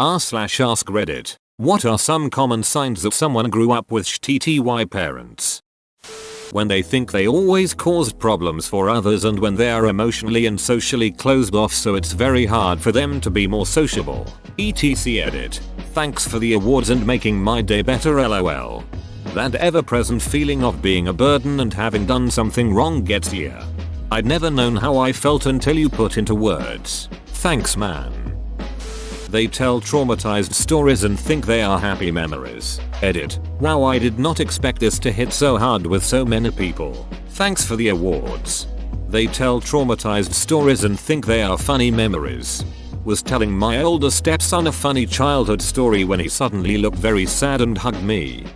r/ask Reddit. What are some common signs that someone grew up with shitty parents? When they think they always caused problems for others, and when they are emotionally and socially closed off, so it's very hard for them to be more sociable. etc. Edit. Thanks for the awards and making my day better, lol. That ever-present feeling of being a burden and having done something wrong gets you. I'd never known how I felt until you put into words. Thanks, man. They tell traumatized stories and think they are happy memories. Edit. Wow, I did not expect this to hit so hard with so many people. Thanks for the awards. They tell traumatized stories and think they are funny memories. Was telling my older stepson a funny childhood story when he suddenly looked very sad and hugged me.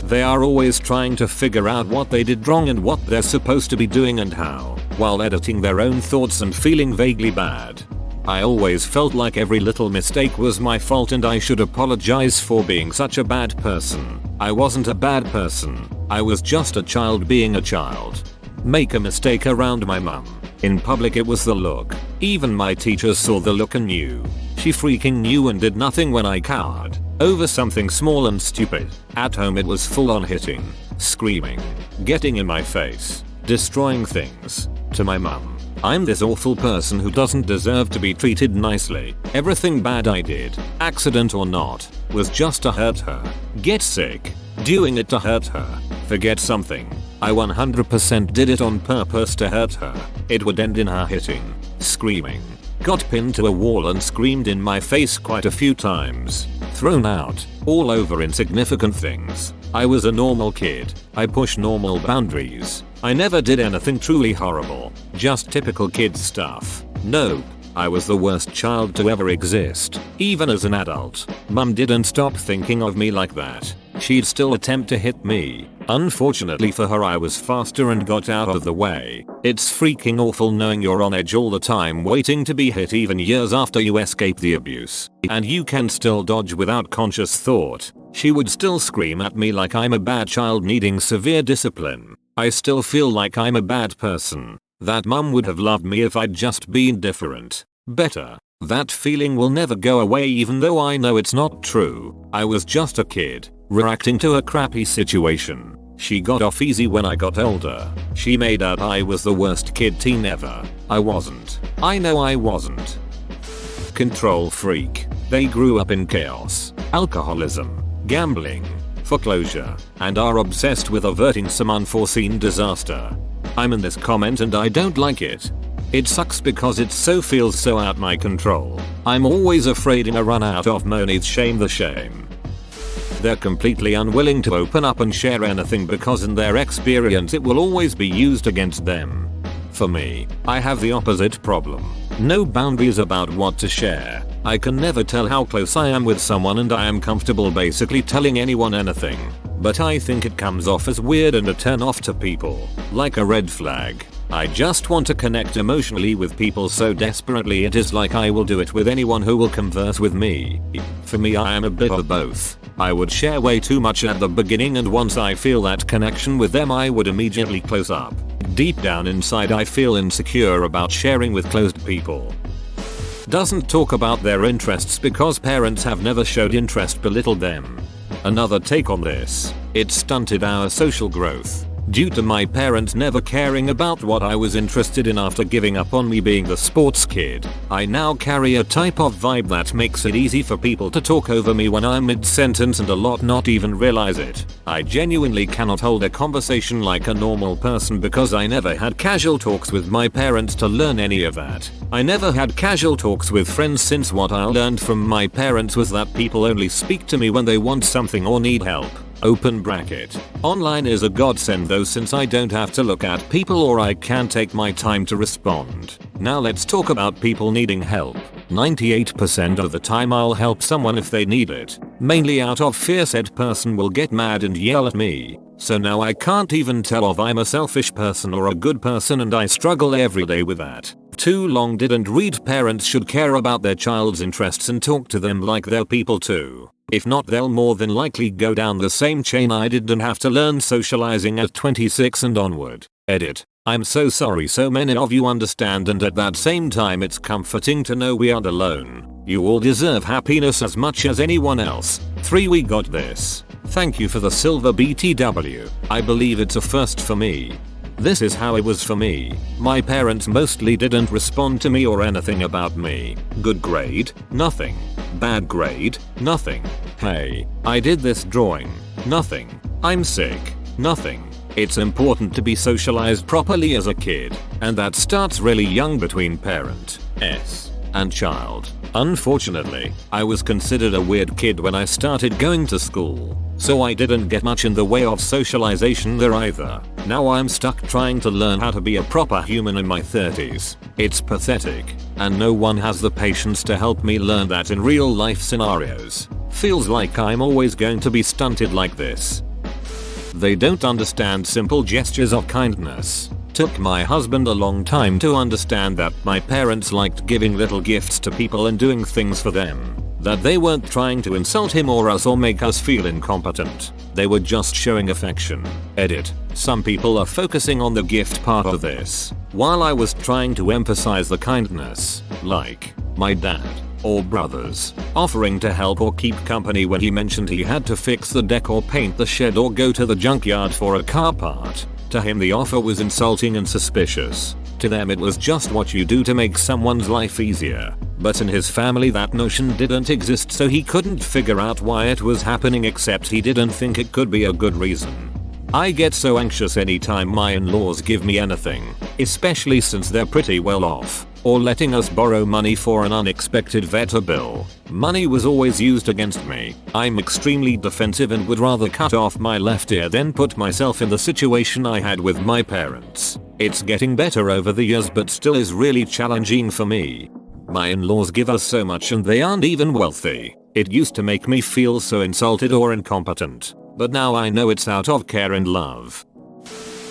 They are always trying to figure out what they did wrong and what they're supposed to be doing and how, while editing their own thoughts and feeling vaguely bad. I always felt like every little mistake was my fault and I should apologize for being such a bad person. I wasn't a bad person. I was just a child being a child. Make a mistake around my mum. In public it was the look. Even my teachers saw the look and knew. She freaking knew and did nothing when I cowered over something small and stupid. At home it was full on hitting, screaming, getting in my face, destroying things. To my mum, I'm this awful person who doesn't deserve to be treated nicely. Everything bad I did, accident or not, was just to hurt her. Get sick. Doing it to hurt her. Forget something. I 100% did it on purpose to hurt her. It would end in her hitting, screaming. Got pinned to a wall and screamed in my face quite a few times. Thrown out, all over insignificant things. I was a normal kid. I pushed normal boundaries. I never did anything truly horrible. Just typical kid stuff. Nope. I was the worst child to ever exist. Even as an adult, mum didn't stop thinking of me like that. She'd still attempt to hit me. Unfortunately for her, I was faster and got out of the way. It's freaking awful knowing you're on edge all the time waiting to be hit even years after you escape the abuse. And you can still dodge without conscious thought. She would still scream at me like I'm a bad child needing severe discipline. I still feel like I'm a bad person. That mum would have loved me if I'd just been different. Better. That feeling will never go away even though I know it's not true. I was just a kid, reacting to a crappy situation. She got off easy when I got older. She made out I was the worst kid teen ever. I wasn't. I know I wasn't. Control freak. They grew up in chaos, alcoholism, gambling, foreclosure, and are obsessed with averting some unforeseen disaster. I'm in this comment and I don't like it. It sucks because it feels so out my control. I'm always afraid I run out of money. Shame the shame. They're completely unwilling to open up and share anything because in their experience it will always be used against them. For me, I have the opposite problem. No boundaries about what to share. I can never tell how close I am with someone and I am comfortable basically telling anyone anything. But I think it comes off as weird and a turn off to people. Like a red flag. I just want to connect emotionally with people so desperately it is like I will do it with anyone who will converse with me. For me, I am a bit of both. I would share way too much at the beginning and once I feel that connection with them I would immediately close up. Deep down inside I feel insecure about sharing with closed people. Doesn't talk about their interests because parents have never showed interest, belittled them. Another take on this. It stunted our social growth. Due to my parents never caring about what I was interested in after giving up on me being the sports kid, I now carry a type of vibe that makes it easy for people to talk over me when I'm mid-sentence and a lot not even realize it. I genuinely cannot hold a conversation like a normal person because I never had casual talks with my parents to learn any of that. I never had casual talks with friends since what I learned from my parents was that people only speak to me when they want something or need help. Open bracket. Online is a godsend though since I don't have to look at people or I can take my time to respond. Now let's talk about people needing help. 98% of the time I'll help someone if they need it. Mainly out of fear said person will get mad and yell at me. So now I can't even tell if I'm a selfish person or a good person and I struggle every day with that. Too long didn't read parents should care about their child's interests and talk to them like they're people too. If not, they'll more than likely go down the same chain I did and have to learn socializing at 26 and onward. Edit. I'm so sorry so many of you understand, and at that same time it's comforting to know we aren't alone. You all deserve happiness as much as anyone else. 3. We got this. Thank you for the silver BTW. I believe it's a first for me. This is how it was for me. My parents mostly didn't respond to me or anything about me. Good grade? Nothing. Bad grade? Nothing. Hey, I did this drawing. Nothing. I'm sick. Nothing. It's important to be socialized properly as a kid, and that starts really young between parent and child. Unfortunately, I was considered a weird kid when I started going to school, so I didn't get much in the way of socialization there either. Now I'm stuck trying to learn how to be a proper human in my 30s. It's pathetic, and no one has the patience to help me learn that in real life scenarios. Feels like I'm always going to be stunted like this. They don't understand simple gestures of kindness. Took my husband a long time to understand that my parents liked giving little gifts to people and doing things for them. That they weren't trying to insult him or us or make us feel incompetent. They were just showing affection. Edit. Some people are focusing on the gift part of this, while I was trying to emphasize the kindness, like my dad or brothers offering to help or keep company when he mentioned he had to fix the deck or paint the shed or go to the junkyard for a car part. To him the offer was insulting and suspicious. To them it was just what you do to make someone's life easier. But in his family that notion didn't exist, so he couldn't figure out why it was happening, except he didn't think it could be a good reason. I get so anxious anytime my in-laws give me anything, especially since they're pretty well off, or letting us borrow money for an unexpected vet bill. Money was always used against me. I'm extremely defensive and would rather cut off my left ear than put myself in the situation I had with my parents. It's getting better over the years but still is really challenging for me. My in-laws give us so much and they aren't even wealthy. It used to make me feel so insulted or incompetent, but now I know it's out of care and love.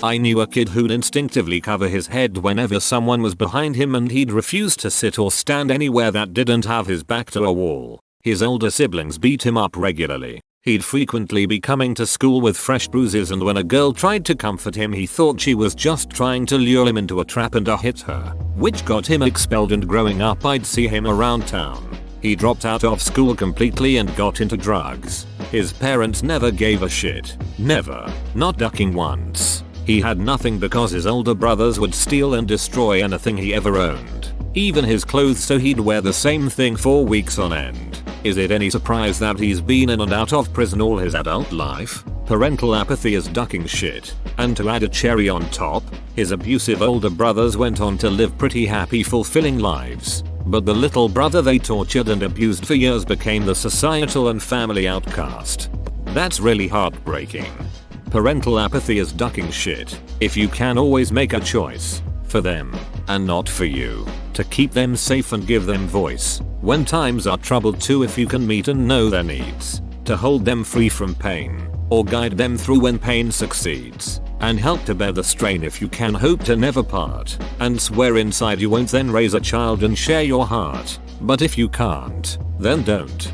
I knew a kid who'd instinctively cover his head whenever someone was behind him, and he'd refuse to sit or stand anywhere that didn't have his back to a wall. His older siblings beat him up regularly. He'd frequently be coming to school with fresh bruises, and when a girl tried to comfort him he thought she was just trying to lure him into a trap and hit her, which got him expelled, and growing up I'd see him around town. He dropped out of school completely and got into drugs. His parents never gave a shit. Never. Not ducking once. He had nothing because his older brothers would steal and destroy anything he ever owned. Even his clothes, so he'd wear the same thing for weeks on end. Is it any surprise that he's been in and out of prison all his adult life? Parental apathy is ducking shit. And to add a cherry on top, his abusive older brothers went on to live pretty happy, fulfilling lives. But the little brother they tortured and abused for years became the societal and family outcast. That's really heartbreaking. Parental apathy is ducking shit. If you can always make a choice for them and not for you, to keep them safe and give them voice when times are troubled too, if you can meet and know their needs, to hold them free from pain or guide them through when pain succeeds, and help to bear the strain if you can, hope to never part, and swear inside you won't then raise a child and share your heart. But if you can't, then don't.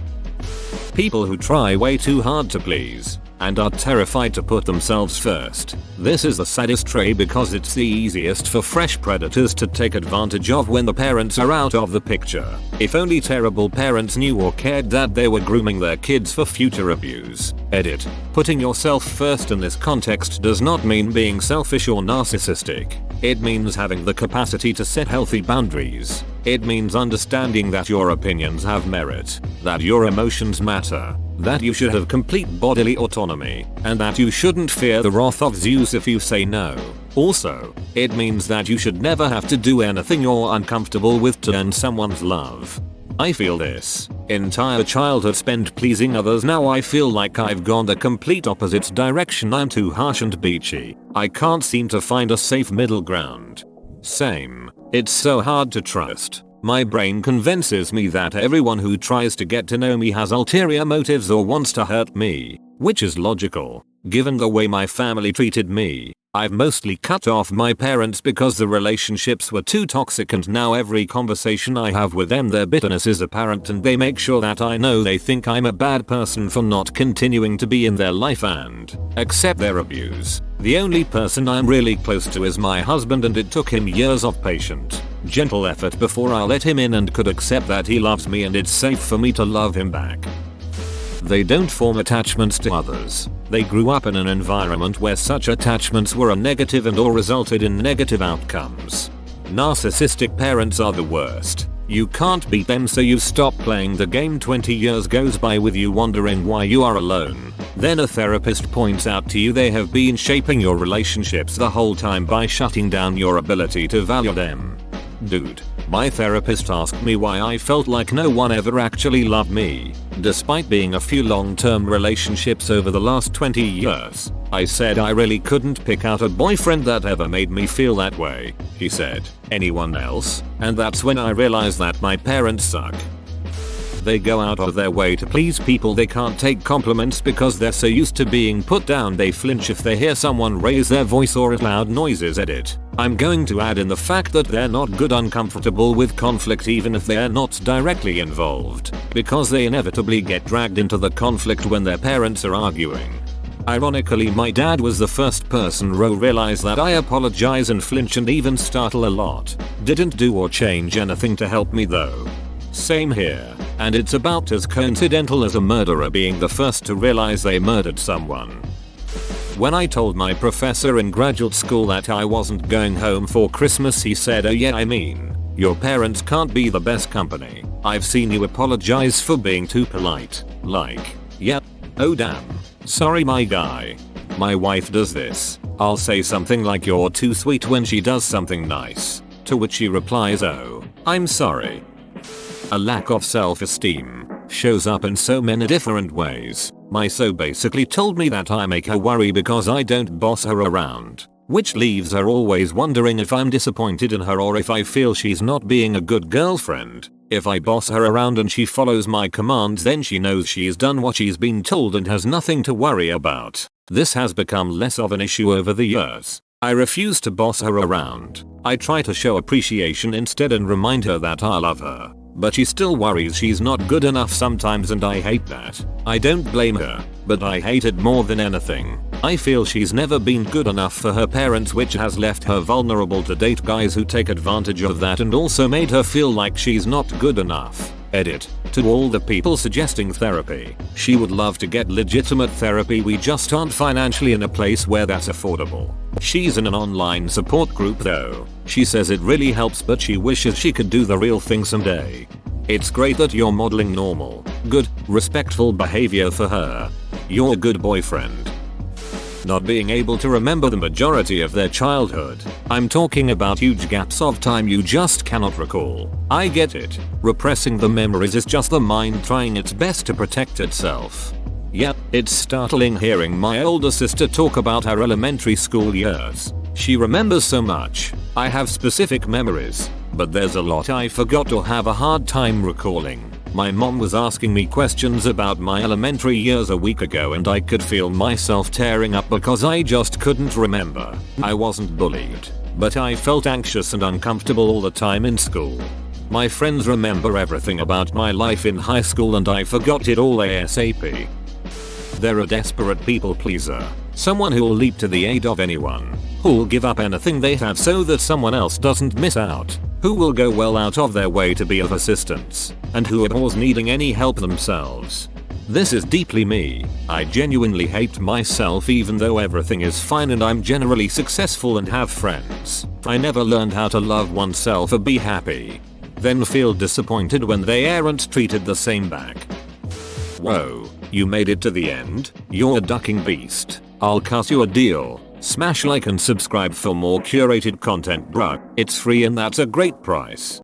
People who try way too hard to please and are terrified to put themselves first. This is the saddest trait because it's the easiest for fresh predators to take advantage of when the parents are out of the picture. If only terrible parents knew or cared that they were grooming their kids for future abuse. Edit. Putting yourself first in this context does not mean being selfish or narcissistic. It means having the capacity to set healthy boundaries. It means understanding that your opinions have merit, that your emotions matter, that you should have complete bodily autonomy, and that you shouldn't fear the wrath of Zeus if you say no. Also, it means that you should never have to do anything you're uncomfortable with to earn someone's love. I feel this entire childhood spent pleasing others. Now I feel like I've gone the complete opposite direction. I'm too harsh and beachy. I can't seem to find a safe middle ground. Same. It's so hard to trust. My brain convinces me that everyone who tries to get to know me has ulterior motives or wants to hurt me, which is logical, given the way my family treated me. I've mostly cut off my parents because the relationships were too toxic, and now every conversation I have with them their bitterness is apparent, and they make sure that I know they think I'm a bad person for not continuing to be in their life and accept their abuse. The only person I'm really close to is my husband, and it took him years of patient, gentle effort before I let him in and could accept that he loves me and it's safe for me to love him back. They don't form attachments to others. They grew up in an environment where such attachments were a negative and or resulted in negative outcomes. Narcissistic parents are the worst. You can't beat them, so you stop playing the game. 20 years goes by with you wondering why you are alone. Then a therapist points out to you they have been shaping your relationships the whole time by shutting down your ability to value them. Dude, my therapist asked me why I felt like no one ever actually loved me, despite being a few long-term relationships over the last 20 years. I said I really couldn't pick out a boyfriend that ever made me feel that way. He said, anyone else? And that's when I realized that my parents suck. They go out of their way to please people. They can't take compliments because they're so used to being put down. They flinch if they hear someone raise their voice or at loud noises. Edit. I'm going to add in the fact that they're not good uncomfortable with conflict even if they're not directly involved, because they inevitably get dragged into the conflict when their parents are arguing. Ironically, my dad was the first person to realize that I apologize and flinch and even startle a lot. Didn't do or change anything to help me though. Same here, and it's about as coincidental as a murderer being the first to realize they murdered someone. When I told my professor in graduate school that I wasn't going home for Christmas, he said, oh yeah, I mean, your parents can't be the best company. I've seen you apologize for being too polite. Like, yep. Oh damn. Sorry my guy. My wife does this. I'll say something like you're too sweet when she does something nice, to which she replies, oh, I'm sorry. A lack of self-esteem shows up in so many different ways. My so basically told me that I make her worry because I don't boss her around, which leaves her always wondering if I'm disappointed in her or if I feel she's not being a good girlfriend. If I boss her around and she follows my commands, then she knows she's done what she's been told and has nothing to worry about. This has become less of an issue over the years. I refuse to boss her around. I try to show appreciation instead and remind her that I love her. But she still worries she's not good enough sometimes, and I hate that. I don't blame her, but I hate it more than anything. I feel she's never been good enough for her parents, which has left her vulnerable to date guys who take advantage of that and also made her feel like she's not good enough. Edit. To all the people suggesting therapy, she would love to get legitimate therapy. We just aren't financially in a place where that's affordable. She's in an online support group though. She says it really helps, but she wishes she could do the real thing someday. It's great that you're modeling normal, good, respectful behavior for her. You're a good boyfriend. Not being able to remember the majority of their childhood. I'm talking about huge gaps of time you just cannot recall. I get it. Repressing the memories is just the mind trying its best to protect itself. Yep, it's startling hearing my older sister talk about her elementary school years. She remembers so much. I have specific memories, but there's a lot I forgot or have a hard time recalling. My mom was asking me questions about my elementary years a week ago and I could feel myself tearing up because I just couldn't remember. I wasn't bullied, but I felt anxious and uncomfortable all the time in school. My friends remember everything about my life in high school and I forgot it all ASAP. They're a desperate people pleaser. Someone who'll leap to the aid of anyone. Who'll give up anything they have so that someone else doesn't miss out. Who will go well out of their way to be of assistance. And who abhors needing any help themselves. This is deeply me. I genuinely hate myself even though everything is fine and I'm generally successful and have friends. I never learned how to love oneself or be happy. Then feel disappointed when they aren't treated the same back. Whoa, you made it to the end? You're a ducking beast. I'll cut you a deal. Smash like and subscribe for more curated content, bruh. It's free and that's a great price.